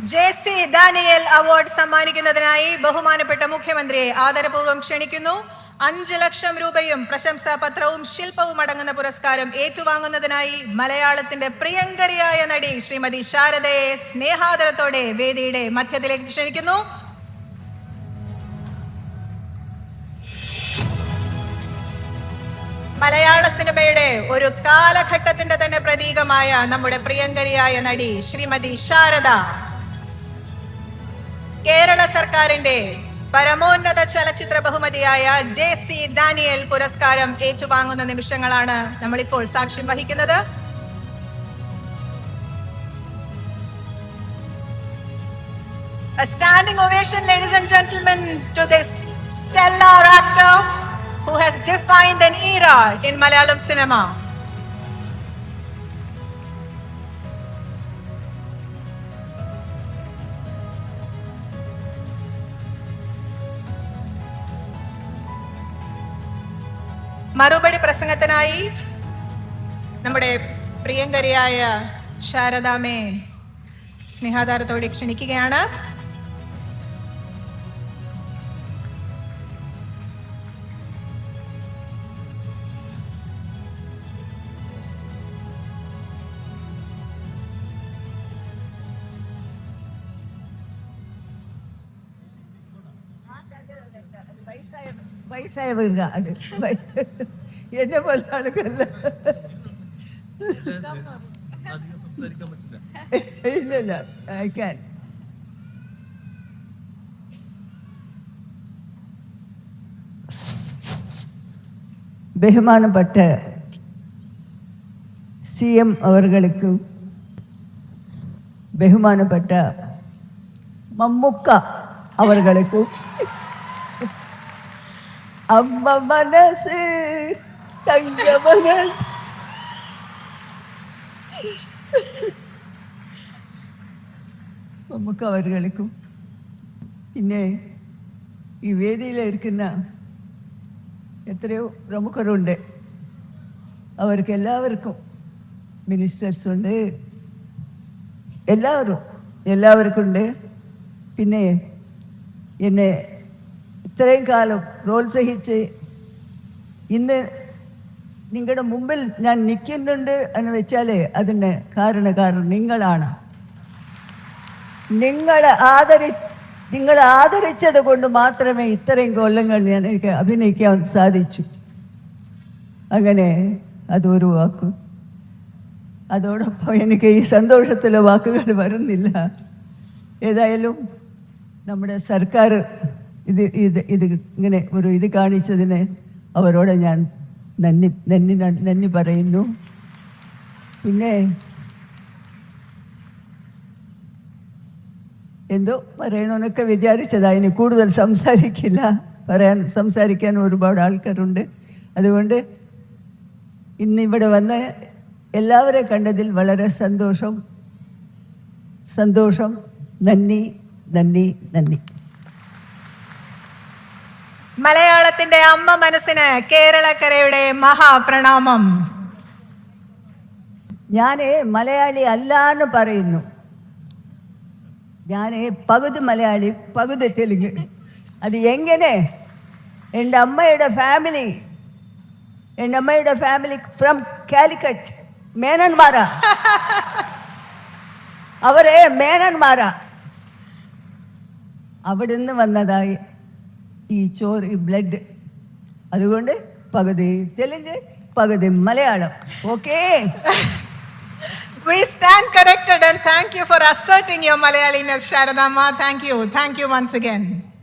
JC. Daniel award സമ്മാനിക്കുന്നതിനായി ബഹുമാനപ്പെട്ട മുഖ്യമന്ത്രിയെ ആദരപൂർവ്വം ക്ഷണിക്കുന്നു. 5 ലക്ഷം രൂപയും പ്രശംസാ പത്രവും ശില്പവും അടങ്ങുന്ന പുരസ്കാരം ഏറ്റുവാങ്ങുന്നതിനായി മലയാളത്തിന്റെ പ്രിയങ്കരിയായ നടി ശ്രീമതി ശാരദയെ സ്നേഹാദരത്തോടെ വേദിയുടെ മധ്യത്തിലേക്ക് ക്ഷണിക്കുന്നു. മലയാള സിനിമയുടെ ഒരു കാലഘട്ടത്തിന്റെ തന്നെ പ്രതീകമായ നമ്മുടെ പ്രിയങ്കരിയായ നടി ശ്രീമതി ശാരദ കേരള സർക്കാരിന്റെ പരമോന്നത ചലച്ചിത്ര ബഹുമതിയായ ജെ.സി. ഡാനിയേൽ പുരസ്കാരം ഏറ്റുവാങ്ങുന്ന നിമിഷങ്ങളാണ് നമ്മളിപ്പോൾ സാക്ഷ്യം വഹിക്കുന്നത്. A standing ovation, ladies and gentlemen, to this stellar actor who has defined an era in Malayalam cinema. മറുപടി പ്രസംഗത്തിനായി നമ്മുടെ പ്രിയങ്കരിയായ ശാരദാമ്മയെ സ്നേഹാദാരത്തോടെ ക്ഷണിക്കുകയാണ്. വയസ്സായവരുക അത് എന്നെ പോലെ ആളുകളല്ല. ഇല്ലല്ല അയക്കാൻ ബഹുമാനപ്പെട്ട CM അവர்களுக்கும் ബഹുമാനപ്പെട്ട മമ്മുക്ക അവர்களுக்கும் അമ്മ മനസ്സ് തങ്ക മനസ്സ് മമ്മുക്ക അവர்களுக்கும் പിന്നെ ഈ വേദിയിലിരിക്കുന്ന എത്രയോ പ്രമുഖരുണ്ട്, അവർക്ക് എല്ലാവർക്കും, മിനിസ്റ്റേഴ്സ് ഉണ്ട്, എല്ലാവർക്കും ഉണ്ട്. പിന്നെ എന്നെ ഇത്രയും കാലം പ്രോത്സാഹിച്ച് ഇന്ന് നിങ്ങളുടെ മുമ്പിൽ ഞാൻ നിൽക്കുന്നുണ്ട് എന്ന് വെച്ചാൽ അതിന് കാരണം നിങ്ങളാണ്. നിങ്ങളെ ആദരിച്ചത് കൊണ്ട് മാത്രമേ ഇത്രയും കൊല്ലങ്ങൾ എനിക്ക് അഭിനയിക്കാൻ സാധിച്ചു. അങ്ങനെ അതൊരു വാക്ക്. അതോടൊപ്പം എനിക്ക് ഈ സന്തോഷത്തിലെ വാക്കുകൾ വരുന്നില്ല. ഏതായാലും നമ്മുടെ സർക്കാർ ഇത് ഇങ്ങനെ ഒരു ഇത് കാണിച്ചതിന് അവരോട് ഞാൻ നന്ദി പറയുന്നു. പിന്നെ എന്തോ പറയണമെന്നൊക്കെ വിചാരിച്ചതാ. ഇനി കൂടുതൽ സംസാരിക്കാൻ ഒരുപാട് ആൾക്കാരുണ്ട്. അതുകൊണ്ട് ഇന്നിവിടെ വന്ന് എല്ലാവരെ കണ്ടതിൽ വളരെ സന്തോഷം. നന്ദി. മലയാളത്തിന്റെ അമ്മ മനസ്സിന് കേരളക്കരയുടെ മഹാപ്രണാമം. ഞാൻ മലയാളി അല്ലാന്ന് പറയുന്നു. ഞാൻ പകുതി മലയാളി പകുതി തെലുങ്ക്. അത് എങ്ങനെ? എൻ്റെ അമ്മയുടെ ഫാമിലി ഫ്രം കാലിക്കറ്റ്, മേനന്മാരാ. അവരെ മേനന്മാരാ. അവിടെ നിന്ന് വന്നതായി ഈ ബ്ലഡ്. അതുകൊണ്ട് പകുതി തെലുങ്ക് പകുതി Malayalam. Okay. We stand corrected and thank you for asserting your Malayaliness, Sharadamma. Thank you once again.